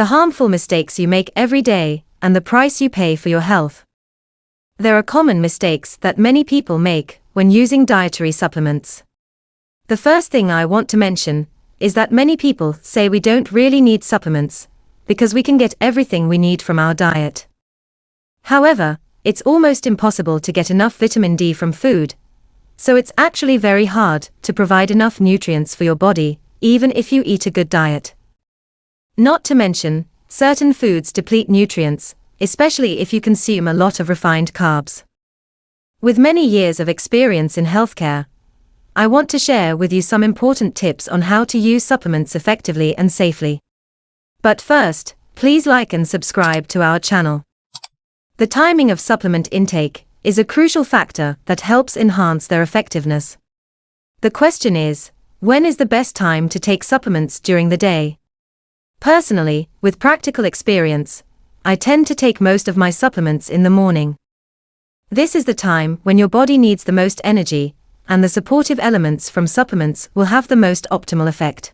the harmful mistakes you make every day, and the price you pay for your health. There are common mistakes that many people make when using dietary supplements. The first thing I want to mention is that many people say we don't really need supplements because we can get everything we need from our diet. However, it's almost impossible to get enough vitamin D from food, so it's actually very hard to provide enough nutrients for your body, even if you eat a good diet. Not to mention, certain foods deplete nutrients, especially if you consume a lot of refined carbs. With many years of experience in healthcare, I want to share with you some important tips on how to use supplements effectively and safely. But first, please like and subscribe to our channel. The timing of supplement intake is a crucial factor that helps enhance their effectiveness. The question is, when is the best time to take supplements during the day? Personally, with practical experience, I tend to take most of my supplements in the morning. This is the time when your body needs the most energy, and the supportive elements from supplements will have the most optimal effect.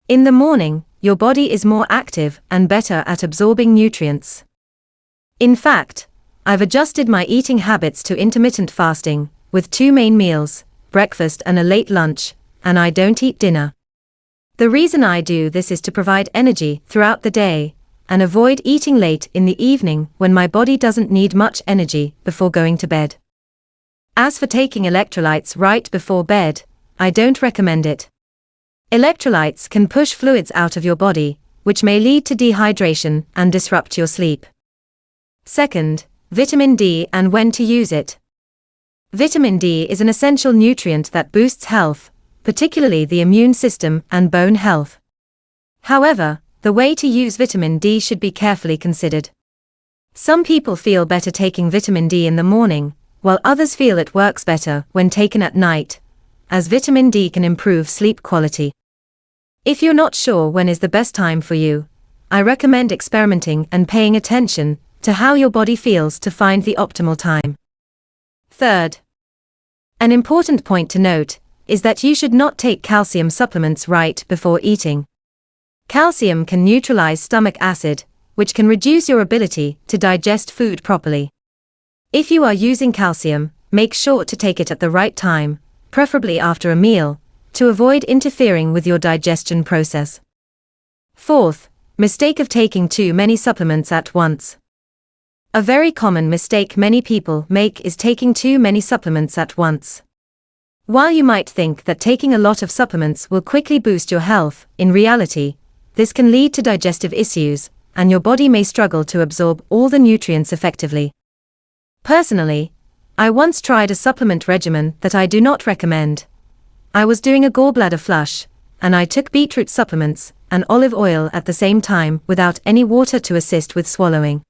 In the morning, your body is more active and better at absorbing nutrients. In fact, I've adjusted my eating habits to intermittent fasting, with 2 main meals, breakfast and a late lunch, and I don't eat dinner. The reason I do this is to provide energy throughout the day, and avoid eating late in the evening when my body doesn't need much energy before going to bed. As for taking electrolytes right before bed, I don't recommend it. Electrolytes can push fluids out of your body, which may lead to dehydration and disrupt your sleep. Second, vitamin D and when to use it. Vitamin D is an essential nutrient that boosts health, particularly the immune system and bone health. However, the way to use vitamin D should be carefully considered. Some people feel better taking vitamin D in the morning, while others feel it works better when taken at night, as vitamin D can improve sleep quality. If you're not sure when is the best time for you, I recommend experimenting and paying attention to how your body feels to find the optimal time. Third, an important point to note is that you should not take calcium supplements right before eating. Calcium can neutralize stomach acid, which can reduce your ability to digest food properly. If you are using calcium, make sure to take it at the right time, preferably after a meal, to avoid interfering with your digestion process. Fourth, mistake of taking too many supplements at once. A very common mistake many people make is taking too many supplements at once. While you might think that taking a lot of supplements will quickly boost your health, in reality, this can lead to digestive issues, and your body may struggle to absorb all the nutrients effectively. Personally, I once tried a supplement regimen that I do not recommend. I was doing a gallbladder flush, and I took beetroot supplements and olive oil at the same time without any water to assist with swallowing.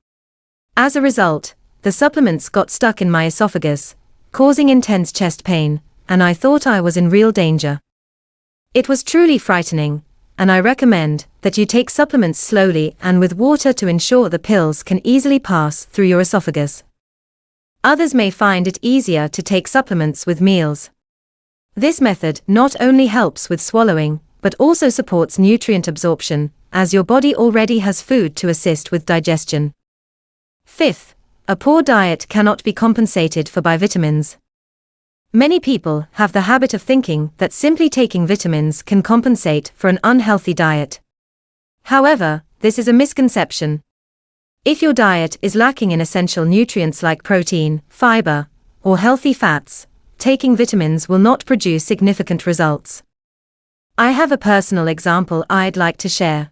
As a result, the supplements got stuck in my esophagus, causing intense chest pain, and I thought I was in real danger. It was truly frightening, and I recommend that you take supplements slowly and with water to ensure the pills can easily pass through your esophagus. Others may find it easier to take supplements with meals. This method not only helps with swallowing, but also supports nutrient absorption, as your body already has food to assist with digestion. Fifth, a poor diet cannot be compensated for by vitamins. Many people have the habit of thinking that simply taking vitamins can compensate for an unhealthy diet. However, this is a misconception. If your diet is lacking in essential nutrients like protein, fiber, or healthy fats, taking vitamins will not produce significant results. I have a personal example I'd like to share.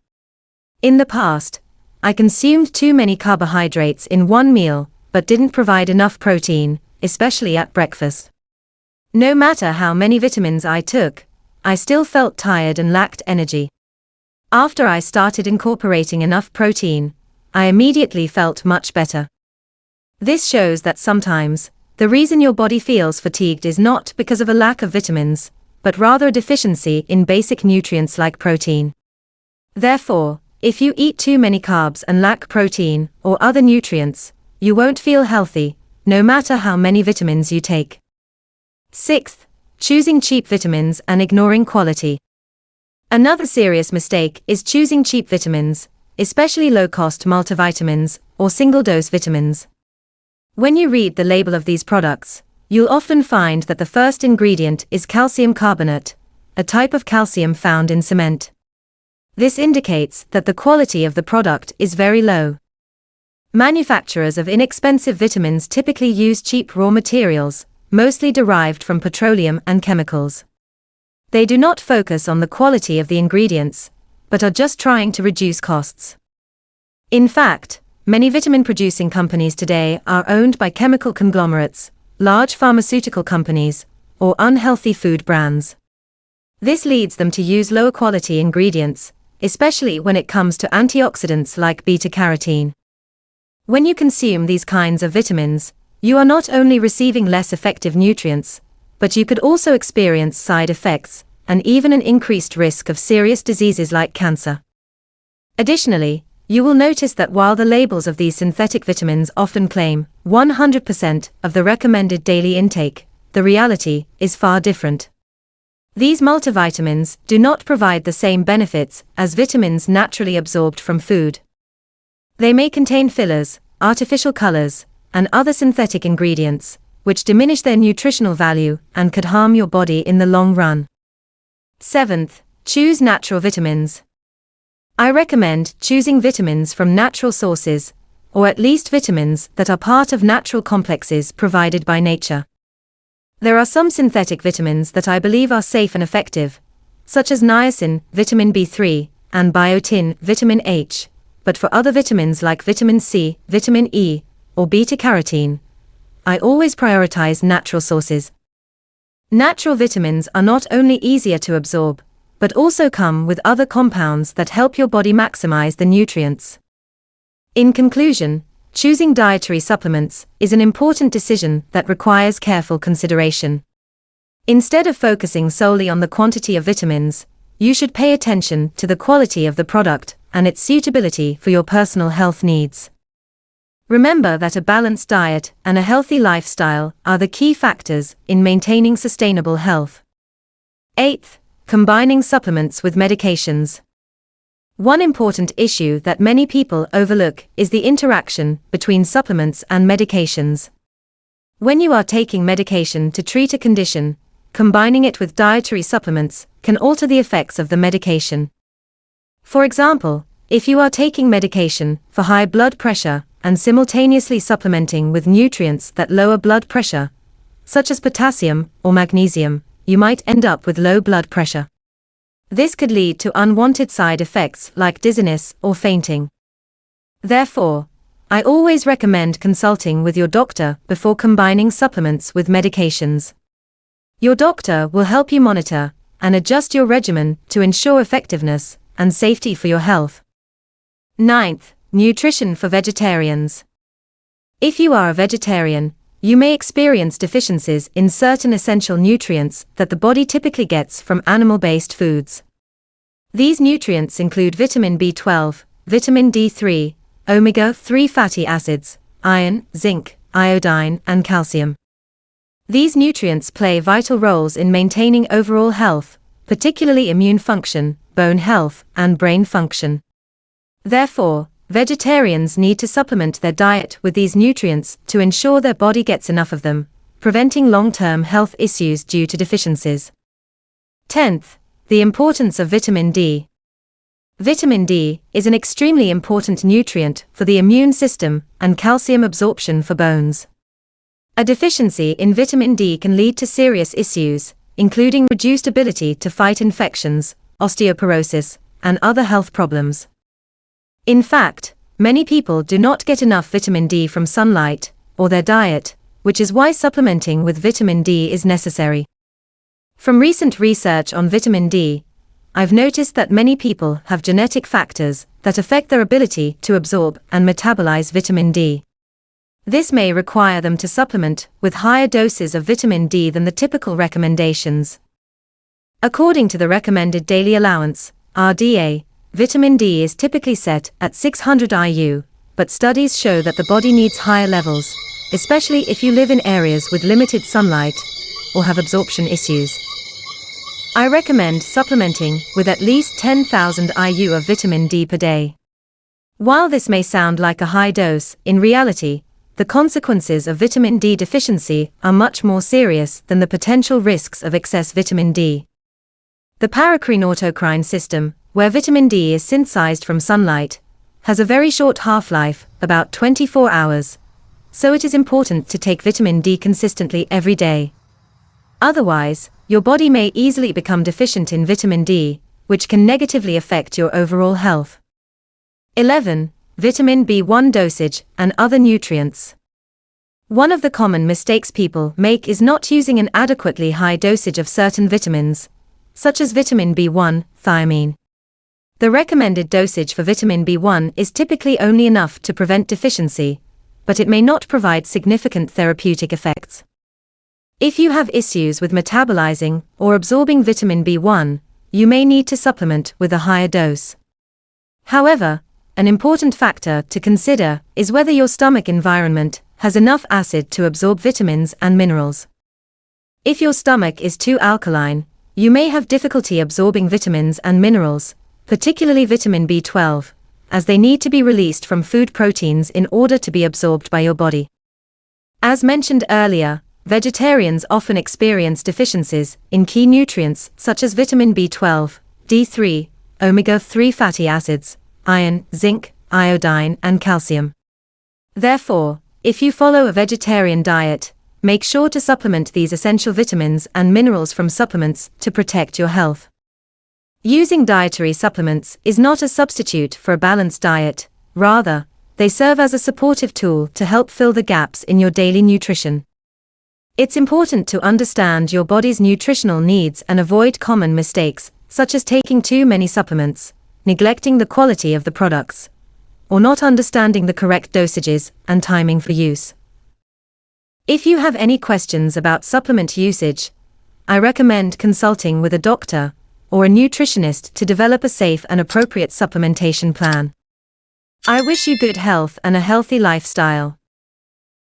In the past, I consumed too many carbohydrates in one meal, but didn't provide enough protein, especially at breakfast. No matter how many vitamins I took, I still felt tired and lacked energy. After I started incorporating enough protein, I immediately felt much better. This shows that sometimes, the reason your body feels fatigued is not because of a lack of vitamins, but rather a deficiency in basic nutrients like protein. Therefore, if you eat too many carbs and lack protein or other nutrients, you won't feel healthy, no matter how many vitamins you take. Sixth, choosing cheap vitamins and ignoring quality. Another serious mistake is choosing cheap vitamins, especially low-cost multivitamins or single-dose vitamins. When you read the label of these products, you'll often find that the first ingredient is calcium carbonate, a type of calcium found in cement. This indicates that the quality of the product is very low. Manufacturers of inexpensive vitamins typically use cheap raw materials, mostly derived from petroleum and chemicals. They do not focus on the quality of the ingredients, but are just trying to reduce costs. In fact, many vitamin-producing companies today are owned by chemical conglomerates, large pharmaceutical companies, or unhealthy food brands. This leads them to use lower-quality ingredients, especially when it comes to antioxidants like beta-carotene. When you consume these kinds of vitamins, you are not only receiving less effective nutrients, but you could also experience side effects, and even an increased risk of serious diseases like cancer. Additionally, you will notice that while the labels of these synthetic vitamins often claim 100% of the recommended daily intake, the reality is far different. These multivitamins do not provide the same benefits as vitamins naturally absorbed from food. They may contain fillers, artificial colors, and other synthetic ingredients, which diminish their nutritional value and could harm your body in the long run. 7th, choose natural vitamins. I recommend choosing vitamins from natural sources, or at least vitamins that are part of natural complexes provided by nature. There are some synthetic vitamins that I believe are safe and effective, such as niacin, vitamin B3, and biotin, vitamin H, but for other vitamins like vitamin C, vitamin E, or beta-carotene, I always prioritize natural sources. Natural vitamins are not only easier to absorb, but also come with other compounds that help your body maximize the nutrients. In conclusion, choosing dietary supplements is an important decision that requires careful consideration. Instead of focusing solely on the quantity of vitamins, you should pay attention to the quality of the product and its suitability for your personal health needs. Remember that a balanced diet and a healthy lifestyle are the key factors in maintaining sustainable health. 8th, combining supplements with medications. One important issue that many people overlook is the interaction between supplements and medications. When you are taking medication to treat a condition, combining it with dietary supplements can alter the effects of the medication. For example, if you are taking medication for high blood pressure and simultaneously supplementing with nutrients that lower blood pressure, such as potassium or magnesium, you might end up with low blood pressure. This could lead to unwanted side effects like dizziness or fainting. Therefore, I always recommend consulting with your doctor before combining supplements with medications. Your doctor will help you monitor and adjust your regimen to ensure effectiveness and safety for your health. 9th, nutrition for vegetarians. If you are a vegetarian, you may experience deficiencies in certain essential nutrients that the body typically gets from animal-based foods. These nutrients include vitamin B12, vitamin D3, omega-3 fatty acids, iron, zinc, iodine, and calcium. These nutrients play vital roles in maintaining overall health, particularly immune function, bone health, and brain function. Therefore, vegetarians need to supplement their diet with these nutrients to ensure their body gets enough of them, preventing long-term health issues due to deficiencies. 10th, the importance of vitamin D. Vitamin D is an extremely important nutrient for the immune system and calcium absorption for bones. A deficiency in vitamin D can lead to serious issues, including reduced ability to fight infections, osteoporosis, and other health problems. In fact, many people do not get enough vitamin D from sunlight or their diet, which is why supplementing with vitamin D is necessary. From recent research on vitamin D, I've noticed that many people have genetic factors that affect their ability to absorb and metabolize vitamin D. This may require them to supplement with higher doses of vitamin D than the typical recommendations. According to the recommended daily allowance, RDA, vitamin D is typically set at 600 IU, but studies show that the body needs higher levels, especially if you live in areas with limited sunlight or have absorption issues. I recommend supplementing with at least 10,000 IU of vitamin D per day. While this may sound like a high dose, in reality, the consequences of vitamin D deficiency are much more serious than the potential risks of excess vitamin D. The paracrine autocrine system, where vitamin D is synthesized from sunlight, has a very short half-life, about 24 hours, so it is important to take vitamin D consistently every day. Otherwise, your body may easily become deficient in vitamin D, which can negatively affect your overall health. 11. Vitamin B1 dosage and other nutrients. One of the common mistakes people make is not using an adequately high dosage of certain vitamins, such as vitamin B1, thiamine. The recommended dosage for vitamin B1 is typically only enough to prevent deficiency, but it may not provide significant therapeutic effects. If you have issues with metabolizing or absorbing vitamin B1, you may need to supplement with a higher dose. However, an important factor to consider is whether your stomach environment has enough acid to absorb vitamins and minerals. If your stomach is too alkaline, you may have difficulty absorbing vitamins and minerals, particularly vitamin B12, as they need to be released from food proteins in order to be absorbed by your body. As mentioned earlier, vegetarians often experience deficiencies in key nutrients such as vitamin B12, D3, omega-3 fatty acids, iron, zinc, iodine, and calcium. Therefore, if you follow a vegetarian diet, make sure to supplement these essential vitamins and minerals from supplements to protect your health. Using dietary supplements is not a substitute for a balanced diet, rather, they serve as a supportive tool to help fill the gaps in your daily nutrition. It's important to understand your body's nutritional needs and avoid common mistakes, such as taking too many supplements, neglecting the quality of the products, or not understanding the correct dosages and timing for use. If you have any questions about supplement usage, I recommend consulting with a doctor or a nutritionist to develop a safe and appropriate supplementation plan. I wish you good health and a healthy lifestyle.